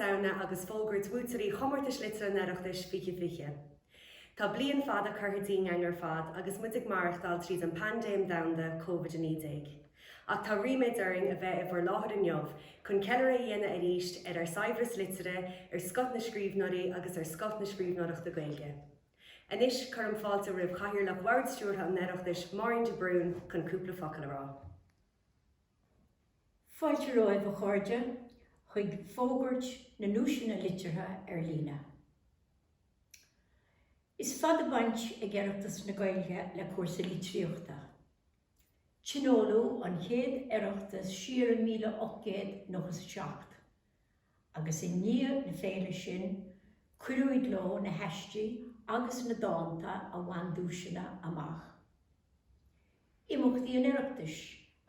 saona agus Fógairt Bhuaiteoirí Chomórtais Liteartha Fiche. Tá blian fad a chuirtí angar fad agus muidig marachtáil tríd an pandéim damda COVID-19. Ach tá riméid uring a bheith bhar láthar an neamh chun ceile a dhéana a ríist ar saibhreas litere scot na scríbhneoirí agus scot na scríbhneoireachta Gaeilge. Anois chur an fáilte roimh chathaoir le bhhairstúrtha an oireachtais Mairne de Brún chun cúpla focail ará. Fáilte roimh a chuirde chuig Fógairt na núisina Liteartha lína. Is fad a baint a gearrscéal na Gaeilge le cuasa Liteartha. Tsinolú an chéad oireachtas 1807 agus in níomh na féile sin cuireadh leo na heistí agus na dáanta a bhain dúisina amach. Imeachtaí an oireachtais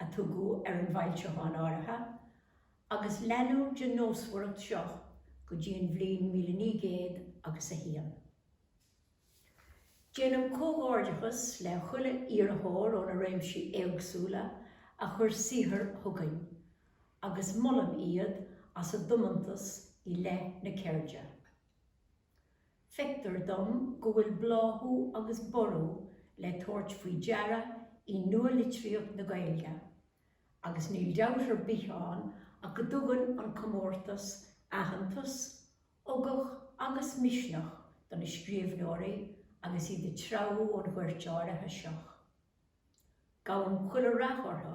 a tugadh ar an bhailteáin áirithe agus lenú de nósmhaireacht seo go dtí an bhliain 1900 agus a haon. Déanam comórtais le chuile iarthóir ó na réimse éagsúla a chur saothar thugainn agus mollam iad as a dumantas I le na ceirde. Feictar dom go bhfuil bláthú agus ború le tabhairt faoi deara I nua litríocht na Gaeilge agus níl deabhtar bícheáin a go dtugann an Comórtais aitheantas, ógach agus misneach don na scríbhneoirí agus iad trabhú ón ghuairteáirithe seach. Gabhaim chuile rathortha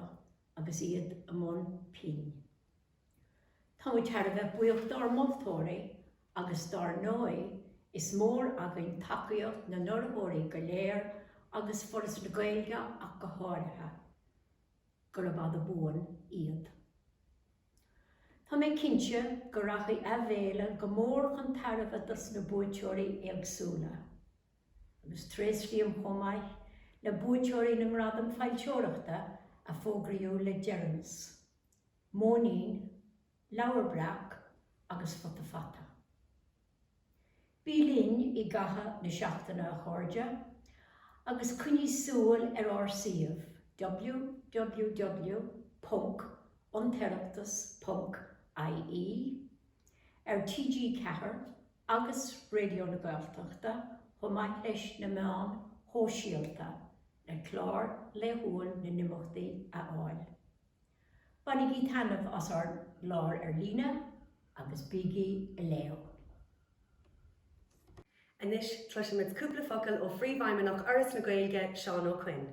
agus iad amón pin. Tá muid thar a bheith buíocht dar móthtóirí agus dar nói is mór againn tacaíocht na northóirí go léir agus foras na Gaeilge ach go háirithe, go raibh ad a buan iad. Tá mé cinse go rachaí a bhéile go mór chun tarbhatas na Bhuaiteoirí éagsúla. Agus tréisríam chomáid le Bhuaiteoirí na mradam fáilteoireachta a fógraíú le dearmas, mónín, leabharbrach agus fata. Bílín I gatha na seachtainna a chuirde agus cuiní súil ar siomh www.onteirachtas.ie ar TG4 agus Radio na Gaeltachta chomáid leis na meán shiollabas le clár le húil na nimachtaí a fháil. Banig I tanmh as ar lár lína agus bígí I leo. Anois tleis muid cúpla focail ó phríomhhaimimeach oras na Gaeilge Seán Ó Cuinn.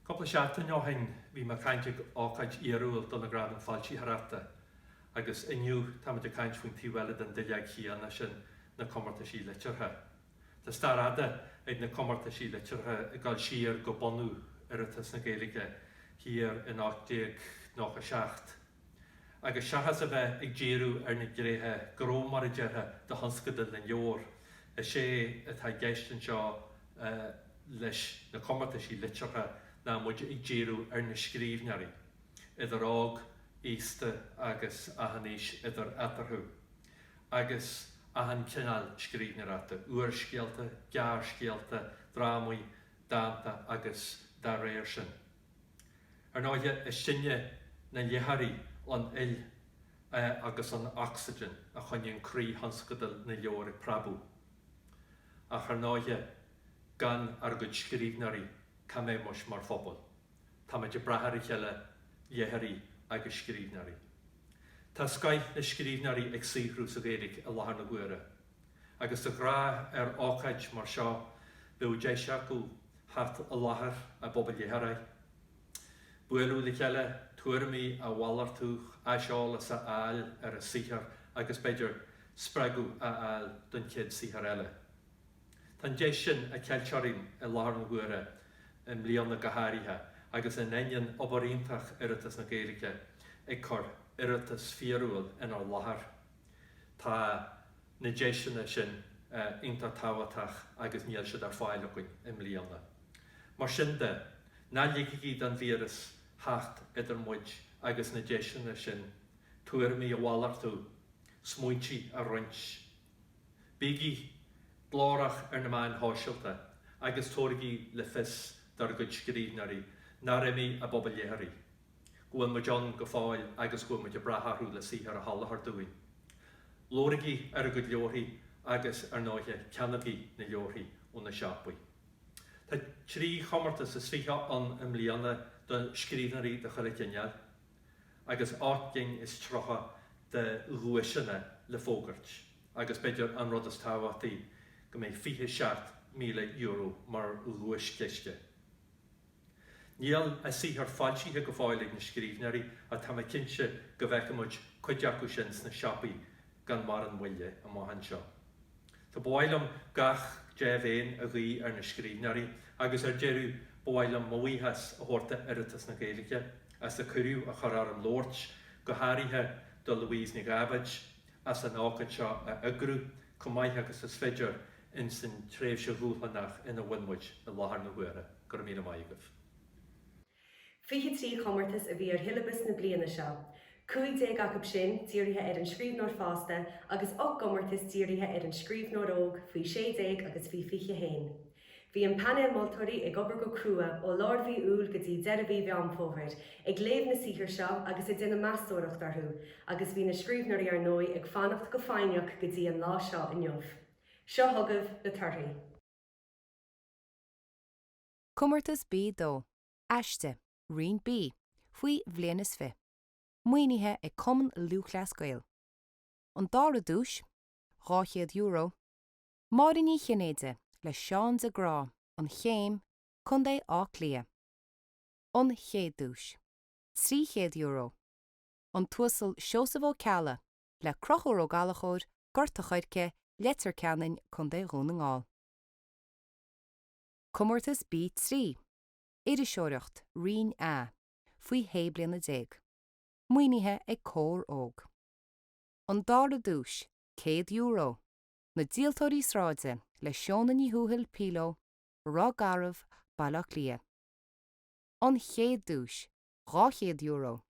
Coppla seachtain ó hain bhí mar cainteag ácaid iarúil don na gradam fáiltí harata agus inniu táid a caint faoin tíhile den déag chéanna sin na Comórtais Liteartha. Tá starada ag na Comórtais Liteartha I gáil siar go bonú oireachtas na Gaeilge hir in 1897. Agus seachas a bheith ag díriú ar na gréthe gró mar a deartha de hanscadal na leor a sé atá gceist an seo leis na Comórtais Liteartha ná muid ag díriú ar na scríbhneoirí idir ág, ísta agus ahaníis idir atarthú. Agus ahan cinál scríbhneoireachta, úrscéalta, gearrscéalta, drámaíocht, dáanta agus dá réir sin. Ar náide is sinne na leatharí an eile agus an oxygen a chuineann crí hanscadal na leor I prabú. Ach ar náide gan ar go scríbhneoirí camé muis mar phobal. Tá muid brathar chéile leatharí agus scríbhneoirí. Tá scaith na scríbhneoirí ag saothú sa Gaeilge a láthair na Ghuaire. Agus a grá ar ácaid mar seo bhfuil déise acu thart a láthair a bobbal leatharí. Buailú le chéile tuairimí a bhhaillartúch a seollas a áil ar a saothar agus beidir spreagú a áil don chéad saothar eile. Tá déis sin a ceilteoirín a láthair na Ghuaire in bliana go háirithe agus in éineann obairionntach oireachtas na Gaeilge ag chur oireachtas fiarúil in ar láthair. Tá na déisina sin iontar táhachtach agus níl siad ar fáil acuin in bliana. Mar sin de, ná ligeí den víras hacht idir muid agus na déisina sin tuairimí a bhhaillartú, smuointí a roints. Bígí blárach ar na main háisialta agus tóirgí le fis dar go scríbhneoirí, ná réimí a bobbal leatharí. Gwyl mae John gyffael agus gwyl mae braharw le si ar y hal ar dwy'n. Lorigi ar y gwyd liorhi agus ar noige canagi na liorhi o'n y siapwy. Ta tri Chomórtais is fiche an bliana de scríbhneoirí de chalaiginiad agus ocht is trocha de ruisina le Fógairt agus beidir an rodas táhachtaí go mé €50,000 mar ruisceiste. Níl a sihar fáiltíthe go fáilig na scríbhneoirí a tá cinse go bhheicimiid chuideachú sin na siapaí gan mar an bhuiile a máhan seo. Tá báilm gach déag a rí ar na scríbhneoirí agus ar deirú báilm móíthas a horta iritas na Gaeilge as a curú a chorar an Lorch go háirithe do Louise na Gabbage as an ácad seo a agrú cumaithe agus is féidir in san tréimh se bhúlhanach ina bhainmuid na láthar na huaire gur mí maigah. Fiche trí Chomórtais a bhí ar shiollabas na bliana seo. Cúig déag agab sin dírithe ar an scríbhneoir fásta agus ocht Comórtais dírithe ar an scríbhneoir óg faoi 60 agus faoi fiche hain. Bhí an panel moltóirí ag obair go crua ó láirbhí úl go dtí 10 bhean Fógairt ag léamh na sihir seo agus ag duine meascóireacht orthú agus bhí na scríbhneoirí ar nói ag fanacht go fáineach go dtí an lá seo inniuh. Seo thugah Liteartha. Comórtas bí dó, aiste, rion bí, faoi bhlianas fi. Muoinithe ag cumann luachlascail. An dára dúis, €200, máirí chinnéide le seán a grá an chéim chun é á lia. An chéadúis, €300, an tuasal seosamh ó ceala le crochúir ó galachóir gorta chuirce letar ceannain chun é rún an gáil. Comórtas bí 3, iriseireacht rion a, faoi bliana déag. Muoinithe ag cór óg. An dára dúis, €100, na díaltóirí sráide le seánna ní húthil píló, rá garbh bailach lia. An chéad dúis, €200,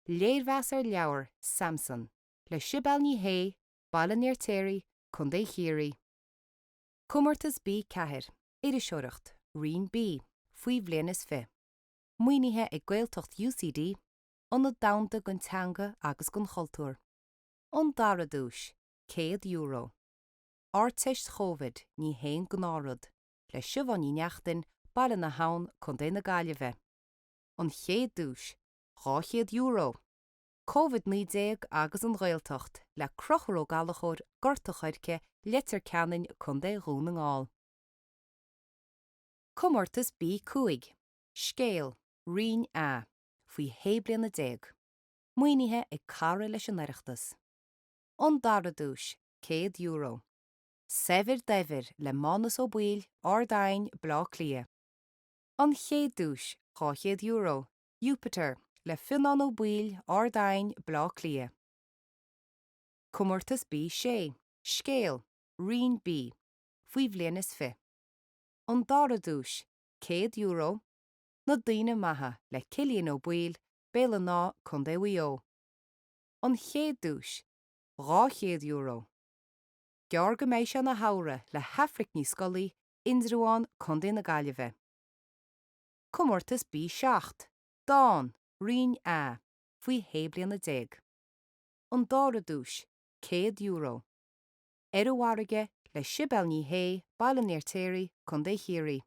léirmheas ar leabhar Samson, le sibal ní hé, bailnéirtéirí chun é chiaí. Comórtas bí 4, iriseireacht rion bí, faoi bhlianas fi. Muoinithe ag gaeltocht UCD, an na damhanda gon teanga agus gon chultúr. An dára dúis, €100. Áirteist Covid ní héin gnárad, le sibhan ní neachtain baile na hán chun é na Gaillimhe. An chéad dúis, €200. Covid-19 agus an Ghaeltocht le crochar ó galachóir gorta chuirce letar ceannain chun é rún an gáil. Comórtas bí 5, scéal, rion a, faoi bliana déag. Muoinithe ag cara leis an Oireachtais. An dára dúis, €100. Sever dever le mánas ó buil ardain blá lia. An chéad dúis, €200, Jupiter le finan ó buil ardain blá lia. Comórtas bí 6, scéal, rion bí, faoi bhlianas fi. An dára dúis, €100, na daoine maithe le cilíonn ó buil béle ná chun é uo. An chéad dúis, €200. Gear go méid se na háire le hafric ní scollaí indrúáin chun é na Gaillimhe. Comórtas bí 7, Dán, rion a, faoi bliana déag. An dára dúis, €100. Bharige le sibal ní hé, bailnéirtéirí chun é chiaí.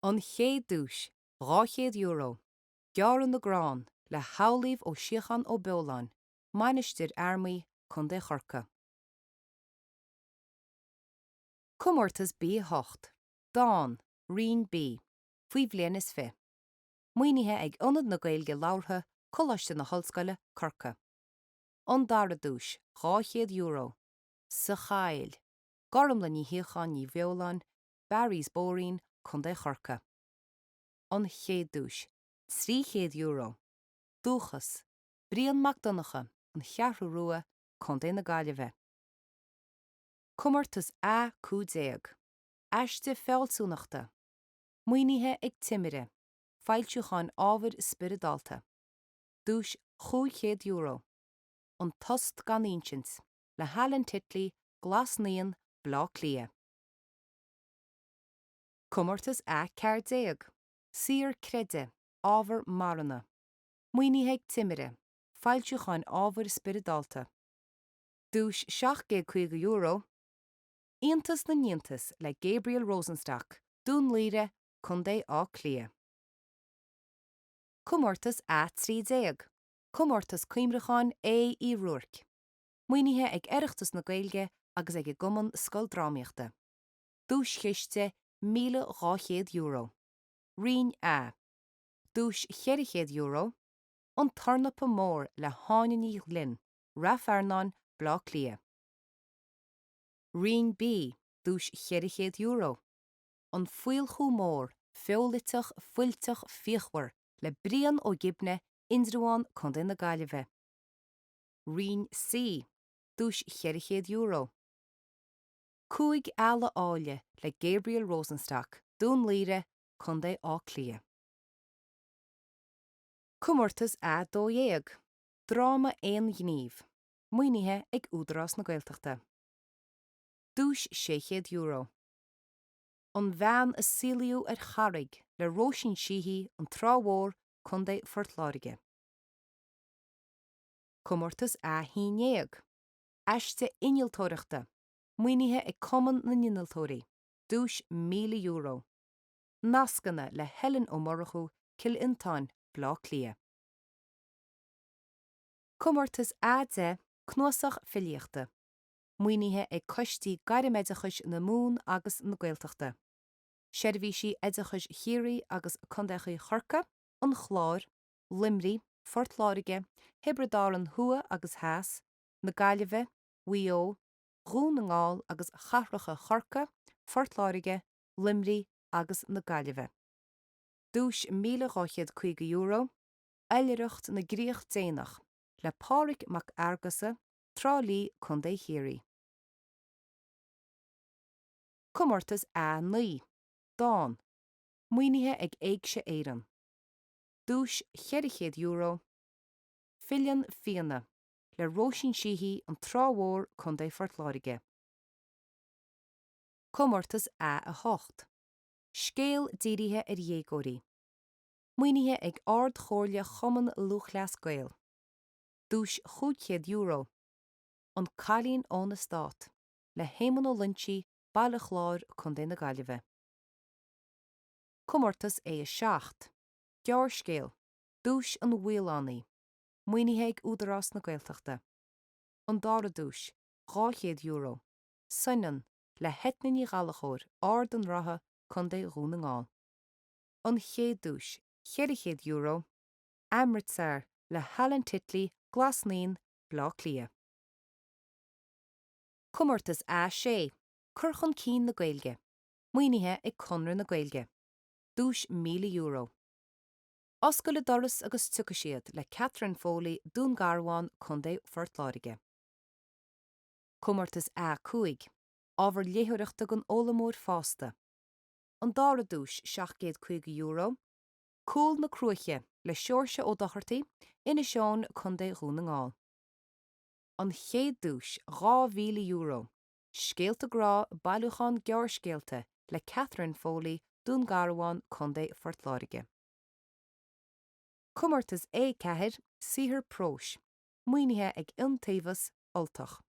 An chéad dúis, €200. Gearan na grán le hawlaíomh ó siochan ó beoláin, mainistir armaí chun é chorca. Comórtas bí 8, Dán, rion bí, faoi bhlianas fi. Muoinithe ag ionad na Gaeilge láirtha coláiste na hallscoile corca. An dára dúis, €200. Sa chail, garum le ní hiochan ní bheoláin, barrís bórín chun é chorca. An chéad dúis, €300. Dúchas, bríon macdonacha an chearú rua chun é na Gaillimhe. Comórtas a 10, aiste fealsúnachta. Muoinithe ag timire, fáilteáin ábhar spiridálta. Dúis €200. An tost gan inchins, le hallan titlaí glasnaíon blá lia. Comórtas a 14, Sir Creide, ábhar marana. Muoinithe timire, fáilte chun ábhar spiridálta. Dúis €7.50, Íontas na Níontas le Gabriel Rosenstock, dún líre chun é á clia. Comórtas a 30, Comórtas cuimreáin é í ruach. Muoinithe ag Oireachtas na Gaeilge agus ag gcumann scoil drámaíochta. Dúis cheiste €1,200. Rian a. Dúis €400, an tarnapa mór le háinaí linn, rafarnán blá clia. Rian B. Dúis €400, an fuilchú mór, feoliteach fuilteach fíochhar le brian ó gibne indruáin chun na Gaillimhe. Rian C. Dúis €400. Cúig eile áile le Gabriel Rosenstock, dún líre chun é á clia. Comórtas a 2, Dráma éon gníomh, muoinithe ag údarás na Gaeltachta. Dúis €600. An bhean is síliú ar charrig le róisín sihí an trámhór chun é fortláirige. Comórtas a 1, Aiste innealtóireachta, muoinithe ag cumann na ninnealtóirí, dúis €1,000. Nascanna le Helen ó Morachú cil intáin blá clia. Comórtas a 10, Cnósach filíochta, muoinithe ag coistí gairimeideachais na mún agus na Gaeltachta. Seirbhísí éideachais chiaí agus condachaí chorca, an chláir, limrí, fortláirige, hibridáran thua agus háas, na Gaillimhe, Wíó, Rún na ngáil agus charracha chorca, fortláirige, limrí agus na Gaillimhe. Dúis €1,250, Eileireacht na Gríoch déanach, le páric mac argasa, trálí chun é chiaí. Comórtas a 9, Dán, muoinithe ag éigse éireann. Dúis €400, Filian fianna, le róisín sihí an trámhór chun é fortláirige. Comórtas a 8, Scéal dírithe ar dhéagóirí, muoinithe ag ard chóirle chumann luchleas Gael. Dúis €500, an cailín ón na Stát, le héimeann ó lintí baile chláir chun é na Gaillimhe. Comórtas é 7, gearrscéal, dúis an bhuileánaí, muoinithe ag údarás na Gaeltachta. An dára dúis, €200, Suineann le hetnaí galachóir ard an ratha chun é Rún na ngáil. An chéad dúis, €400, Amritsar le Hallan titlí glasnaín blá clia. Comórtas a 6, Curchan cín na Gaeilge, muoinithe ag conradh na Gaeilge. Dúis €1,000. Oscail le doras agus tuca siad le Catherine Foley dún garháin chun é fortláirige. Comórtas a 5, ábhar léitheoireachta gon ólamór fásta. An dára dúis €750, cúil na cruaiche le seoirse ó dochartaí ina seán chun é Rún na ngáil. An chéad dúis €2,000, scéalta grá bailúchán gearrscéalta le Catherine Foley dún garháin chun é fortláirige. Comórtas é 4, Sihir prós, muoinithe ag iontaobhas oltach.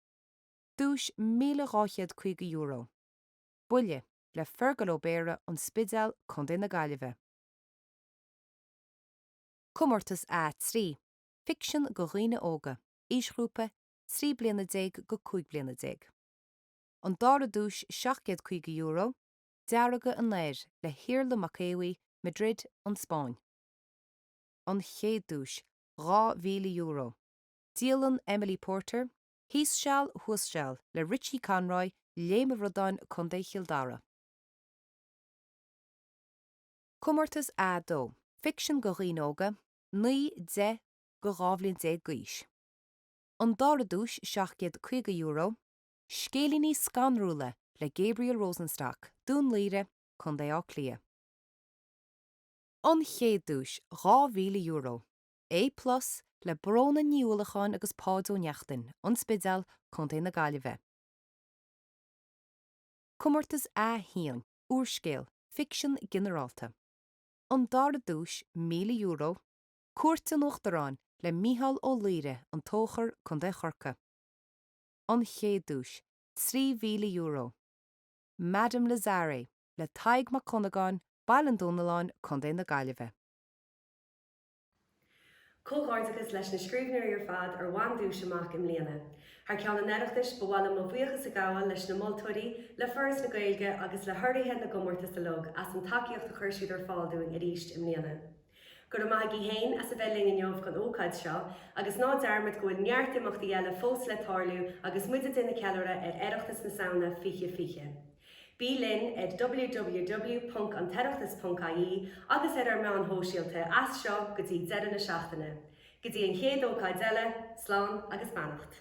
Dúis €1,250, buile le fergalóbéire an spidéal chun é na Gaillimhe. Comórtas a 3, Ficsean go dhaoine óga, ísgrúpa 3 bliana déag go 5 bliana déag. An dára dúis €750, dearaga an léir le Hiarla Macéwi, Madrid an Spáin. An chéad dúis €2,000, Díalan Emily Porter, híos seall le Richie Conroy, léime rudáin chun é Chialdara. Comórtas a 2, Ficsean go dhaoine óga, 9 de go 2 déag gcís. An dára dúis €750, Scéalaí scanrúla le Gabriel Rosenstock, dún líre chun é á clia. An chéad dúis €2,000, A+ le brona níolacháin agus pádó neachtain, an spidéal chun é na Gaillimhe. Comórtas a 1, úrscéal, Ficsean generálta. An dára dúis €1,000, Cuairt an Uachtarán le Mícheál Ó Laoire an tóchar chun de chorca. An chéadúis, €3,000. Madam Lazare le taig mac Conagán, Bailin Dónaláin chun de na Gaillimhe. Comórtais leis na scríbhneoirí ar fad ar bhain dúis amach im bliana. Thar ceann an Oireachtais bhfuil mo bhuíochas a gabhfuil leis na moltóirí le foras na Gaeilge agus le thuirtithe na Comórtais alog as an takeíocht a chuirsiúd ar fáilú in ríist im bliana. Gur am maigí hain as a bheling in neomh chun ócáid seo, agus ná dearmad gofuil neart imachtaí eile fós le tarlú agus muide duine ceallaire ar Oireachtas na saona Fiche. Bí linn at www.anteireachtas.ie agus ar meán hóisialta as seo go dtí 10 na seachtaine. Go dtí an chéad ócáid eile, slán agus beannacht.